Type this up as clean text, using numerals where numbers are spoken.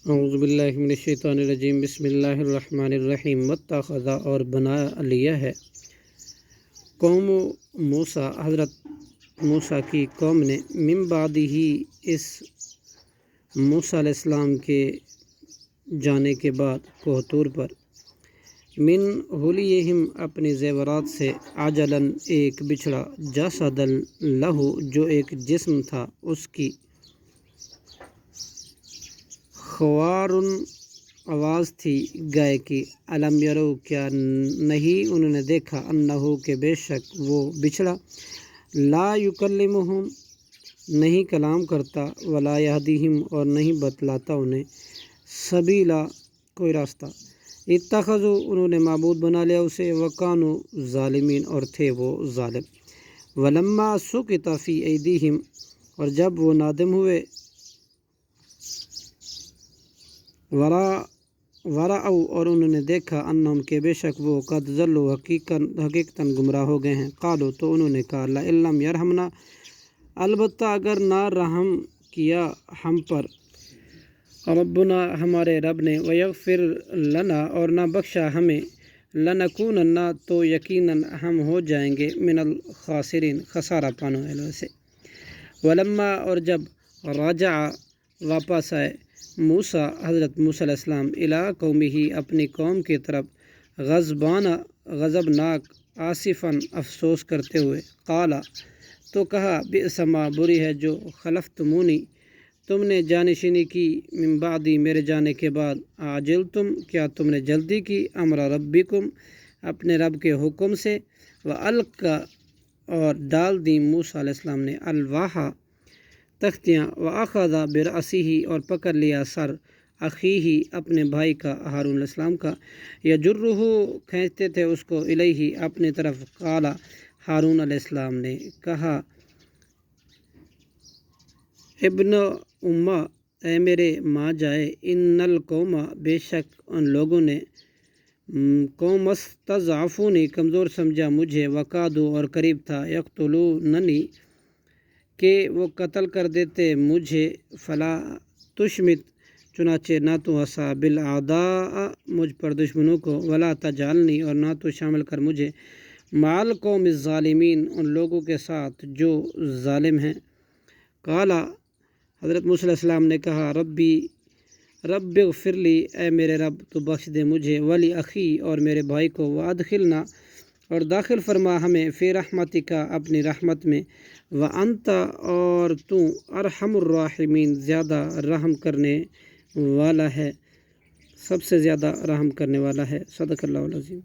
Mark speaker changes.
Speaker 1: اعوذ باللہ من الشیطان الرجیم بسم اللہ الرحمن الرحیم واتخذ اور بنا لیا ہے قوم موسیٰ حضرت موسیٰ کی قوم نے من بعد ہی اس موسیٰ علیہ السلام کے جانے کے بعد کوہ طور پر من حلیہم اپنے زیورات سے عجلاً ایک بچھڑا جسدا لہو جو ایک جسم تھا اس کی خوارن آواز تھی گائے کی علم یرو کیا نہیں انہوں نے دیکھا انہو کہ بے شک وہ بچھڑا لا یکلمہم نہیں کلام کرتا ولا یہدیہم اور نہیں بتلاتا انہیں سبیلا کوئی راستہ اتخذوا انہوں نے معبود بنا لیا اسے وکانوا ظالمین اور تھے وہ ظالم ولما سقط فی ایدیہم اور جب وہ نادم ہوئے ورعوا اور انہوں نے دیکھا انہم کہ بے شک وہ قد ضلوا حقیقتاً گمراہ ہو گئے ہیں قالوا تو انہوں نے کہا لئن لم یرحمنا البتہ اگر نہ رحم کیا ہم پر ربنا ہمارے رب نے ویغفر لنا اور نہ بخشا ہمیں لنکونن تو یقیناً ہم ہو جائیں گے من الخاسرین خسارہ پانے والوں سے ولما اور جب رجع واپس آئے موسیٰ حضرت موسیٰ علیہ السلام الی قومہ اپنی قوم کی طرف غضبناک آصفاً افسوس کرتے ہوئے قالا تو کہا بئس ما بری ہے جو خلفتمونی تم نے جانشینی کی من بعدی میرے جانے کے بعد عاجلتم کیا تم نے جلدی کی امر ربکم اپنے رب کے حکم سے والقا اور ڈال دی موسیٰ علیہ السلام نے الواحا تختیاں واخذ برأسہ اور پکڑ لیا سر اخیہ اپنے بھائی کا ہارون علیہ السلام کا یجرہ کھینچتے تھے اس کو الیہ اپنی طرف قالا ہارون علیہ السلام نے کہا ابن امہ اے میرے ماں جائے ان القوم بے شک ان لوگوں نے قوم استضعفونی کمزور سمجھا مجھے وقادو اور قریب تھا یقتلوننی کہ وہ قتل کر دیتے مجھے فلا تشمت چنانچہ نہ تو ہنسا بالاعداء مجھ پر دشمنوں کو ولا تجعلنی اور نہ تو شامل کر مجھے مع القوم الظالمین ان لوگوں کے ساتھ جو ظالم ہیں قالا حضرت موسیٰ علیہ السلام نے کہا رب اغفر لی اے میرے رب تو بخش دے مجھے ولی اخی اور میرے بھائی کو وادخلنا اور داخل فرما ہمیں فی رحمتک اپنی رحمت میں وانت اور تو ارحم الراحمین زیادہ رحم کرنے والا ہے سب سے زیادہ رحم کرنے والا ہے صدق اللہ العظیم۔